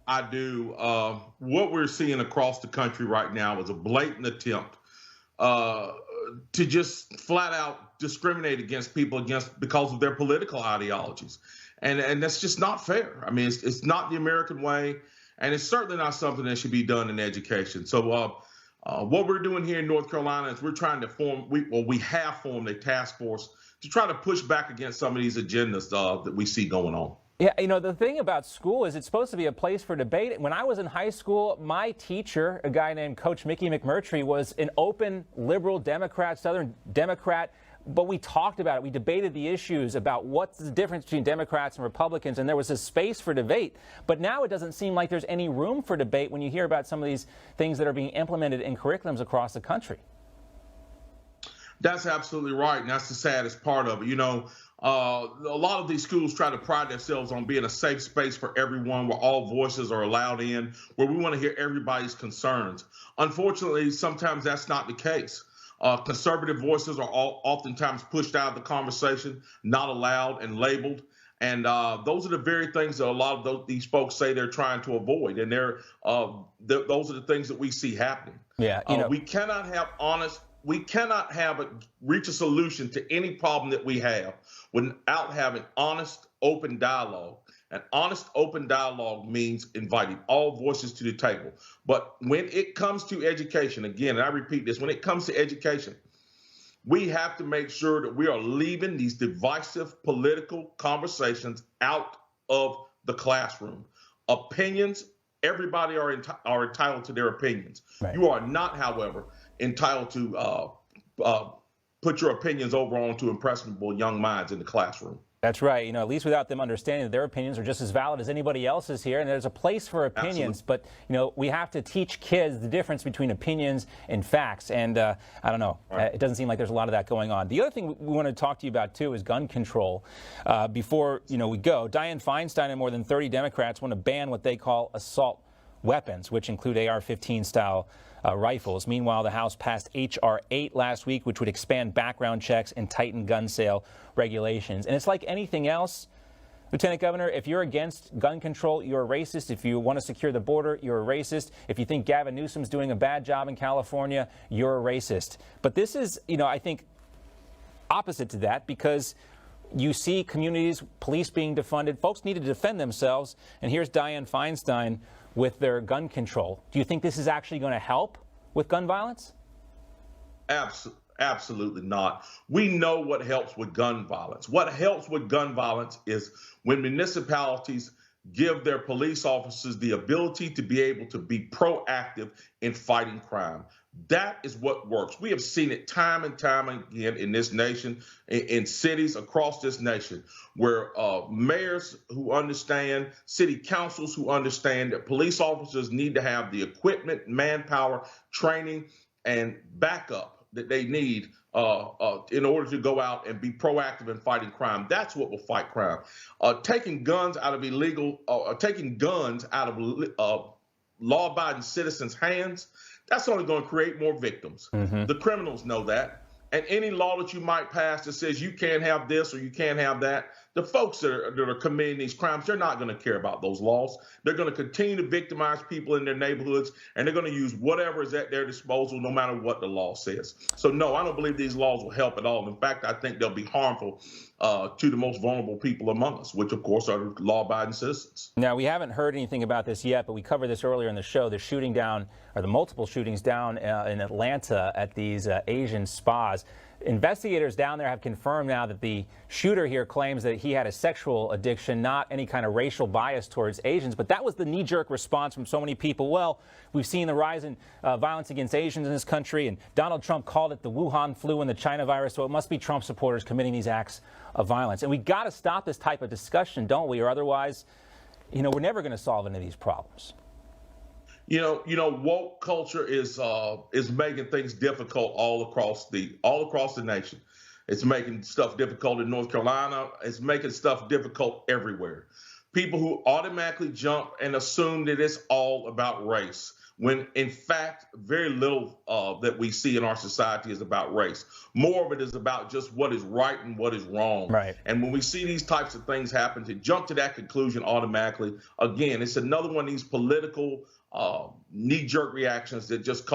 I do. What we're seeing across the country right now is a blatant attempt uh, to just flat out discriminate against people against because of their political ideologies, and that's just not fair. I mean, it's not the American way, and it's certainly not something that should be done in education. So, what we're doing here in North Carolina is we're trying to form. We have formed a task force to try to push back against some of these agendas that we see going on. Yeah, the thing about school is it's supposed to be a place for debate. When I was in high school, my teacher, a guy named Coach Mickey McMurtry, was an open liberal Democrat, Southern Democrat, but we talked about it. We debated the issues about what's the difference between Democrats and Republicans, and there was a space for debate. But now it doesn't seem like there's any room for debate when you hear about some of these things that are being implemented in curriculums across the country. That's absolutely right, and that's the saddest part of it. A lot of these schools try to pride themselves on being a safe space for everyone, where all voices are allowed in, where we want to hear everybody's concerns. Unfortunately, sometimes that's not the case. Conservative voices are oftentimes pushed out of the conversation, not allowed, and labeled. And those are the very these folks say they're trying to avoid, and those are the things that we see happening. Yeah, we cannot have honest. We cannot reach a solution to any problem that we have without having honest, open dialogue. And honest, open dialogue means inviting all voices to the table. But when it comes to education, again, and I repeat this, when it comes to education, we have to make sure that we are leaving these divisive political conversations out of the classroom. Opinions, everybody are entitled to their opinions. Right. You are not, however, entitled to put your opinions over onto impressionable young minds in the classroom. That's right. At least without them understanding that their opinions are just as valid as anybody else's here. And there's a place for opinions. Absolutely. But, we have to teach kids the difference between opinions and facts. And I don't know. Right. It doesn't seem like there's a lot of that going on. The other thing we want to talk to you about, too, is gun control. Before, we go, Dianne Feinstein and more than 30 Democrats want to ban what they call assault weapons, which include AR-15 style rifles. Meanwhile, the House passed H.R. 8 last week, which would expand background checks and tighten gun sale regulations. And it's like anything else, Lieutenant Governor, if you're against gun control, you're a racist. If you want to secure the border, you're a racist. If you think Gavin Newsom's doing a bad job in California, you're a racist. But this is, I think, opposite to that, because you see communities, police being defunded. Folks need to defend themselves. And here's Dianne Feinstein with their gun control. Do you think this is actually going to help with gun violence? Absolutely not. We know what helps with gun violence. What helps with gun violence is when municipalities give their police officers the ability to be able to be proactive in fighting crime. That is what works. We have seen it time and time again in this nation, in cities across this nation, where mayors who understand, city councils who understand that police officers need to have the equipment, manpower, training, and backup that they need in order to go out and be proactive in fighting crime. That's what will fight crime. Taking guns out of law-abiding citizens' hands, that's only going to create more victims. Mm-hmm. The criminals know that. And any law that you might pass that says you can't have this or you can't have that, the folks that are committing these crimes, they're not going to care about those laws. They're going to continue to victimize people in their neighborhoods, and they're going to use whatever is at their disposal, no matter what the law says. So, no, I don't believe these laws will help at all. In fact, I think they'll be harmful to the most vulnerable people among us, which, of course, are law-abiding citizens. Now, we haven't heard anything about this yet, but we covered this earlier in the show, the shooting down, or the multiple shootings down in Atlanta at these Asian spas. Investigators down there have confirmed now that the shooter here claims that he had a sexual addiction, not any kind of racial bias towards Asians. But that was the knee-jerk response from so many people. Well, we've seen the rise in violence against Asians in this country, and Donald Trump called it the Wuhan flu and the China virus, so it must be Trump supporters committing these acts of violence. And we got to stop this type of discussion, don't we? Or otherwise, we're never going to solve any of these problems. Woke culture is making things difficult all across the nation. It's making stuff difficult in North Carolina. It's making stuff difficult everywhere. people who automatically jump and assume that it's all about race, when in fact, very little that we see in our society is about race. More of it is about just what is right and what is wrong. Right. And when we see these types of things happen, to jump to that conclusion automatically, again, it's another one of these political knee-jerk reactions that just cause